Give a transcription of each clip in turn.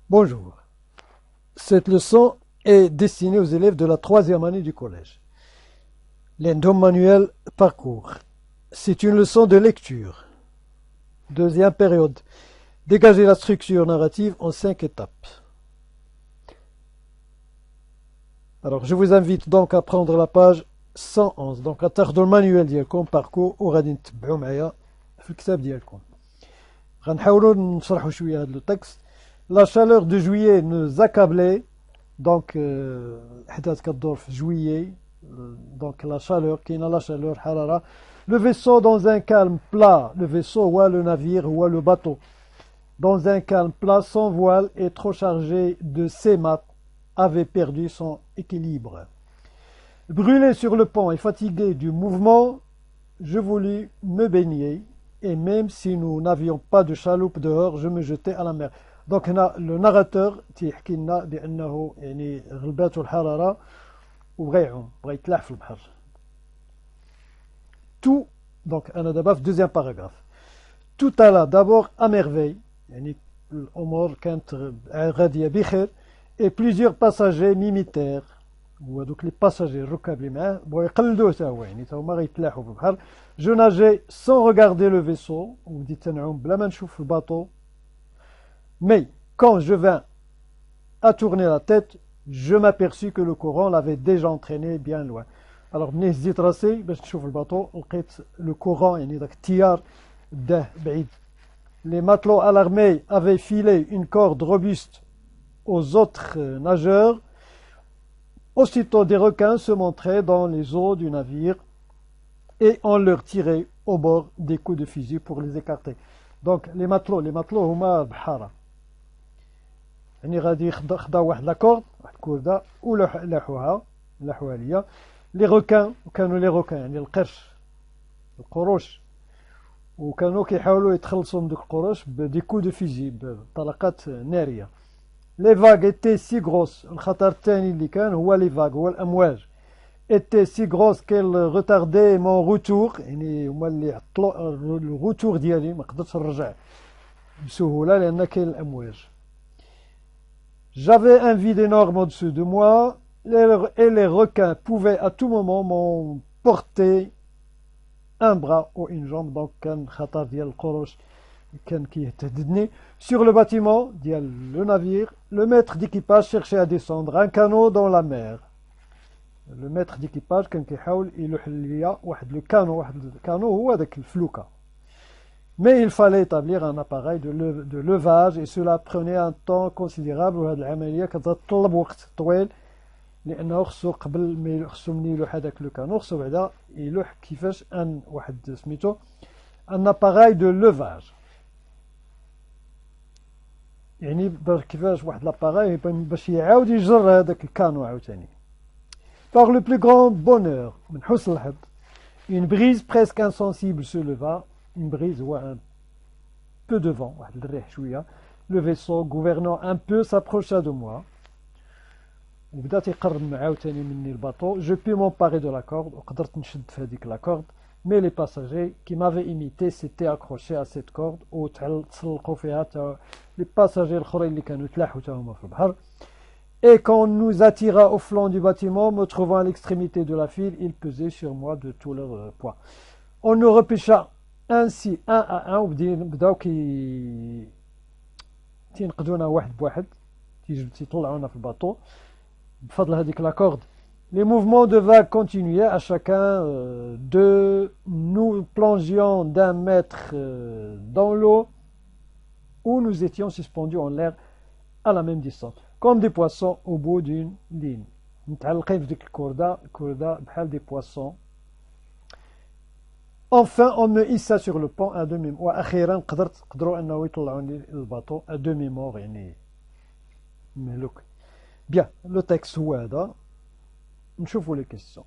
Bonjour. Cette leçon est destinée aux élèves de la troisième année du collège. L'Endom manuel parcours. C'est une leçon de lecture. Deuxième période. Dégager la structure narrative en 5 étapes. Alors, je vous invite donc à prendre la page 111. Donc, à تاخذوا المانيوال ديالكم parcours وغادي تتبعوا معايا في الكتاب ديالكم. غنحاولوا نشرحوا شويه هذا التكست. La chaleur de juillet nous accablait. Donc, حدث كدور في juillet. Donc, la chaleur, qui n'a la chaleur, harara. Le vaisseau dans un calme plat. Le vaisseau ou le navire ou le bateau. Dans un calme plat, sans voile et trop chargé de sémat, avait perdu son équilibre. Brûlé sur le pont et fatigué du mouvement, je voulus me baigner, et même si nous n'avions pas de chaloupe dehors, je me jetais à la mer. Donc le narrateur تيحكي لنا بأنه يعني غلباته الحرارة وبغى يعوم بغى يتلاح في البحر. Tout, donc أنا دابا في deuxième paragraphe. Tout alla d'abord à merveille, يعني الأمور كانت غادية بخير, et plusieurs passagers m'imitèrent. وهذوك لي باساجي الركاب اللي معاه بغاو يقلدوه حتى هو, يعني حتى هما غيتلاحوا في البحر. Je nageais sans regarder le vaisseau, وبديت تنعوم بلا ما نشوف الباطو. Mais quand je vins à tourner la tête, je m'aperçus que le courant l'avait déjà entraîné bien loin. Alors ملي هزيت راسي باش نشوف الباطو لقيت le courant, يعني داك التيار داه بعيد. Les matelots alarmés avaient filé une corde robuste aux autres nageurs. Aussitôt des requins se montraient dans les eaux du navire et on leur tirait au bord des coups de fusil pour les écarter. Donc les matelots هما بحارة, يعني غادي خداو واحد لاكورد, واحد الكوردة ولاحوها ليا. لي روكان, وكانوا لي روكان يعني القرش, القروش, وكانوا كيحاولوا يتخلصوا من دوك القروش بدي كو دو فيزي, بطلقات نارية. لي فاغ étaient si grosses, الخطر الثاني اللي كان هو لي فاغ, هو الأمواج, étaient si grosses qu'elles retardaient mon retour, يعني هما اللي عطلوا الروتور ديالي, ما قدرتش نرجع بسهولة لأن كاين الأمواج. J'avais un vide énorme au-dessus de moi et les requins pouvaient à tout moment m'emporter un bras ou une jambe. Donc كان خطر ديال القروش كان كيهددني. Sur le bâtiment ديال le navire, le maître d'équipage cherchait à descendre un canot dans la mer. Le maître d'équipage كان كيحاول يلوح ليا واحد لو كانو, واحد الكانو هو داك الفلوكة. Mais il fallait établir un appareil de levage et cela prenait un temps considérable, وهاد العملية كتطلب وقت طويل لأنه خصو قبل ما خصو ملي يلوح هذاك لو كانو خصو بعدا يلوح كيفاش ان واحد سميتو un appareil de levage, يعني كيفاش واحد لاباراي باش يعاود يجر هذاك الكانو عاوتاني. Par le plus grand bonheur, من حسن الحظ, une brise presque insensible se leva. Une brise ou un peu de vent, le vaisseau gouvernant un peu s'approcha de moi. Je pus m'emparer de la corde, la corde, mais les passagers qui m'avaient imité s'étaient accrochés à cette corde, les passagers et quand on nous attira au flanc du bâtiment, me trouvant à l'extrémité de la file, ils pesaient sur moi de tout leur poids. On nous repêcha ainsi un à un, وبداو تينقدونا واحد بواحد, تيطلعونا في الباطو بفضل هذيك لا كورد. Les mouvements de vagues continuaient, à chacun de nous plongions d'un mètre dans l'eau où nous étions suspendus en l'air à la même distance, comme des poissons au bout d'une ligne. متعلقين في ديك الكوردة بحال des poissons. Enfin, on me hissa sur le pont à demi-mort. وأخيرا قدروا أنه يطلعوني الباطو à demi-mort, يعني مهلوك. Bien, le texte هو هذا. نشوفوا les questions.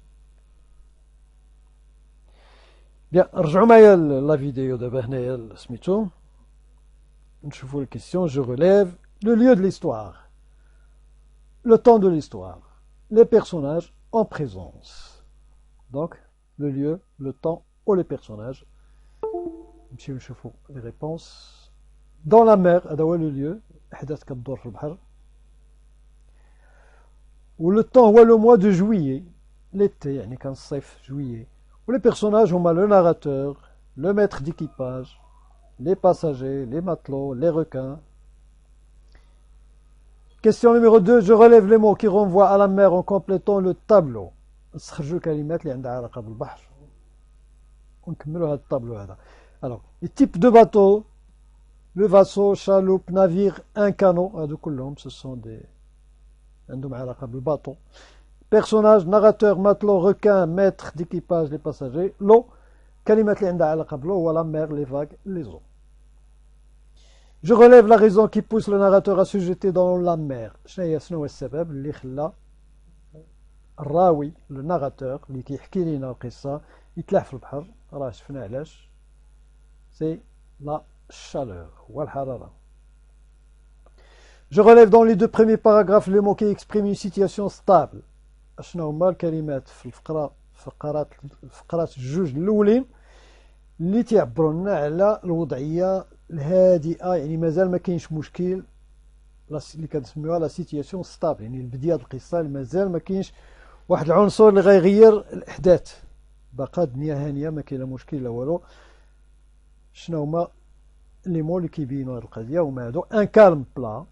Bien, رجعوا معايا لا فيديو دابا هنايا سميتو. نشوفوا les questions. Je relève le lieu de l'histoire, le temps de l'histoire, les personnages en présence. Donc, le lieu, le temps ou les personnages. نمشيو نشوفوا les réponses. Dans la mer, هذا هو le lieu. أحداث كتدور في البحر. ولو طون هو لو موا دو جويي، l'été يعني كان الصيف جويي. ولي بيرسوناج هما لو ناراتور، le maître d'équipage, les passagers, les matelots, les requins. Question numéro 2. Je relève les mots qui renvoient à la mer en complétant le tableau. نستخرجوا الكلمات اللي عندها علاقة بالبحر ونكملوا هذا الطابلو هذا. Alors, les types de bateaux, le vaisseau, chaloupe, navire, un canot, هادو كلهم ce sont des عندهم علاقة بالباطو. Personnage, narrateur, matelot, requin, maître d'équipage, les passagers. L'eau, كلمات اللي عندها علاقة بالeau هو la mer, les vagues, les eaux. Je relève la raison qui pousse le narrateur à se jeter dans la mer. شنو هو السبب اللي خلى الراوي لو ناراتور اللي كيحكي لنا القصة يتلاح في البحر؟ راه شفنا علاش. سي لا chaleur هو الحرارة. Je relève dans les deux premiers paragraphes les mots qui expriment une situation stable. شنو هما الكلمات في الفقرات الجوج الأولين اللي تيعبروا لنا على الوضعية الهادئة، يعني مازال ما كاينش مشكل اللي كنسميوها لا سيتياسيون ستابل، يعني البداية القصة مازال ما كاينش واحد العنصر اللي غيغير الأحداث، باقا الدنيا هانية ما كاين لا مشكل لا والو. شنو هما لي مو اللي كيبينوا هاد القضية؟ هما هادو: ان كالم بلا،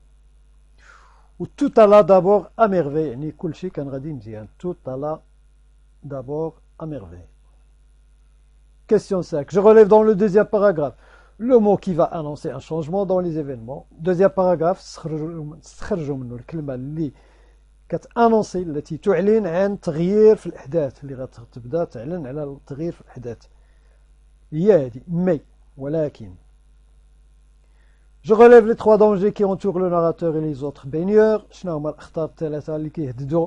و توت الا دابور ا ميرفي، يعني كلشي كان غادي مزيان. توت الا دابور ا ميرفي. Question 5. Je relève dans le deuxième paragraphe le mot qui va annoncer un changement dans les événements. Deuxième paragraphe, استخرجوا منه الكلمة اللي كتانونسي، التي تعلن عن تغيير في الأحداث، اللي غتبدا تعلن على التغيير في الأحداث. هي هذه مي ولكن. Je relève les trois dangers qui entourent le narrateur et les autres baigneurs. شنو هما الأخطار الثلاثة اللي كيهددوا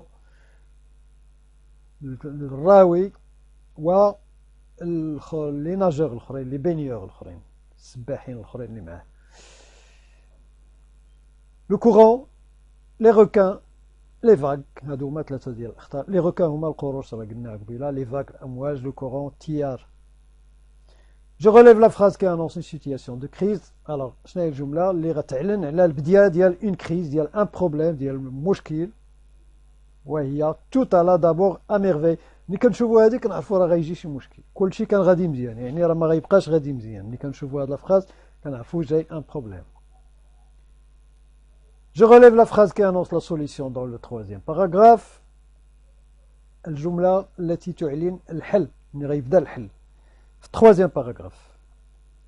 الراوي و لي ناجور الاخرين، لي بينيور الاخرين، السباحين الاخرين اللي معاه. لو كورون، لي روكان، لي فاغ، هادو هما ثلاثه ديال الاخطار. لي روكان هما القروش راه قلنا قبيله، لي فاغ الامواج، لو كورون تيار. جو ريليف لا فراز كي انونس اون سيتياسيون دو كريز. الوغ شنو هي الجمله اللي غتعلن على البدايه ديال اون كريز، ديال ان بروبليم، ديال مشكل، وهي توت الا دابور ا ميرفي. ملي كنشوفوا هذه كنعرفوا راه غيجي شي مشكل، كلشي كان غادي مزيان، يعني راه ما غيبقاش غادي مزيان. ملي كنشوفوا هاد لافراز كنعرفوا جاي ان بروبليم. جو ريليف لا فراز كي انونس لا سوليسيون دون لو ترويزيام باراغراف، الجمله التي تعلن الحل، ملي غيبدا الحل في الترويزيام باراغراف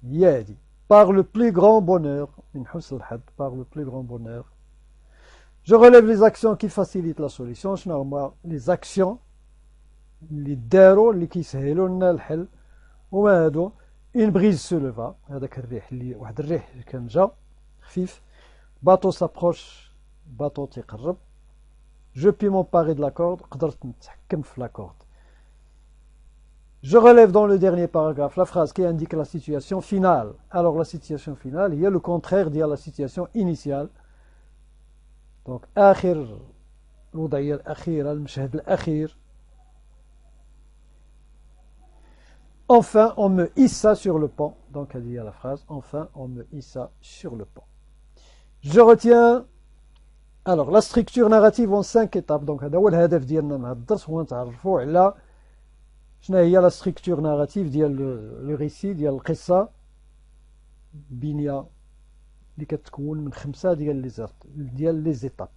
هي هذه: par le plus grand bonheur، من حسن الحظ، par le plus grand bonheur. Je relève les actions qui facilitent la solution. شنو هما les actions اللي داروا اللي كيسهلوا لنا الحل؟ هما هادو: اون بريز سو لوفا، هذاك الريح اللي واحد الريح كان جا خفيف. باطو سابروش، باطو تيقرب. جو بي مونباري دو لاكورد، قدرت نتحكم في لاكورد. Je relève dans le dernier paragraphe la phrase qui indique la situation finale. Alors la situation finale, il y a le contraire de la situation initiale. Donc آخر الوضعية الأخيرة، المشهد الأخير. Enfin, on me hissa sur le pont. Donc, elle dit à la phrase: Enfin, on me hissa sur le pont. Je retiens. Alors, la structure narrative en 5 étapes. Donc, هذا هو الهدف ديالنا من هذا الدرس، هو نتعرفوا على شنو هي لا ستركتور ناراتيف ديال لو ريسي، ديال القصة، بنية اللي كتكون من 5 ديال لي زيتاب،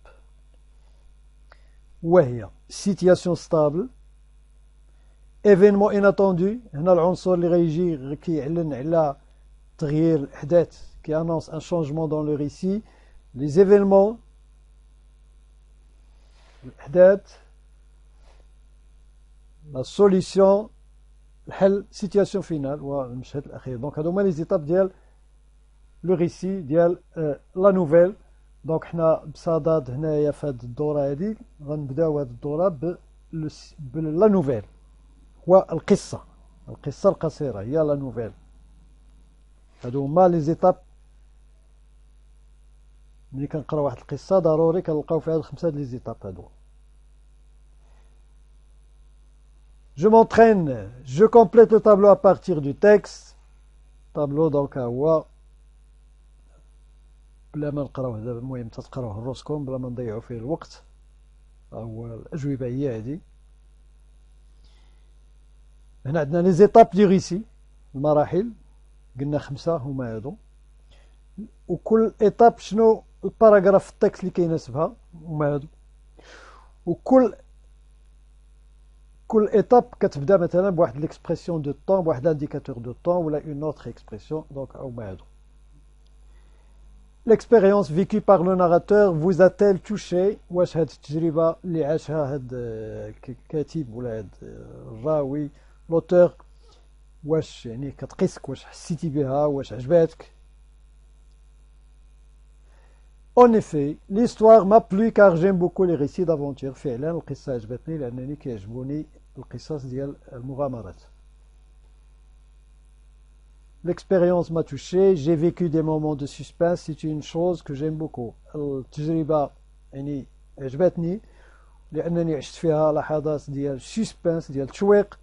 وهي سيتياسيون ستابل، ايفينمون اناتوندو، هنا العنصر اللي غيجي كيعلن على تغيير الاحداث، كي انونس ان شونجمون دون لو ريسي. لي زيفينمون، الاحداث، لا سوليسيون، الحل، سيتياسيون فينال، والمشهد الاخير. دونك هادو هما لي زيتاب ديال لو ريسي ديال لا نوفيل. دونك حنا بصدد هنايا في هاد الدوره هادي غنبداو هاد الدوره بلا نوفيل، هو القصه القصيره هي لا نوفيل. هادو هما لي زيتاب. ملي كنقراو واحد القصه ضروري كنلقاو فيها هاد 5 لي زيتاب هادو. Je m'entraîne, je complète le tableau à partir du texte. Tableau donc هو بلا ما نقراوه دابا المهم تتقراوه الروسكوم بلا ما نضيعو فيه الوقت. هو الأجوبة هي هادي. هنا عندنا لي زيتاب دو ريسي، المراحل قلنا 5 هما هادو، وكل ايتاب شنو الباراغراف في التكست اللي كيناسبها هما هادو، وكل ايتاب كتبدا مثلا بواحد ليكسبرسيون دو طون، بواحد لانديكاتور دو طون ولا اون اوتر اكسبرسيون. دونك هما هادو. L'expérience vécue par le narrateur vous a-t-elle touché؟ واش هاد التجربة اللي عاشها هاد الكاتب ولا هاد الراوي لوتور واش يعني كتقيسك، واش حسيتي بها، واش عجباتك؟ En effet, l'histoire m'a plu car j'aime beaucoup les récits d'aventure. فعلا القصة عجبتني لأنني كيعجبوني القصص ديال المغامرات. L'expérience m'a touché, j'ai vécu des moments de suspense, c'est une chose que j'aime beaucoup. التجربة يعني عجبتني لأنني عشت فيها لحظات ديال سسبانس، ديال التشويق،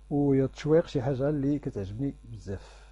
والتشويق شي حاجة اللي كتعجبني بزاف.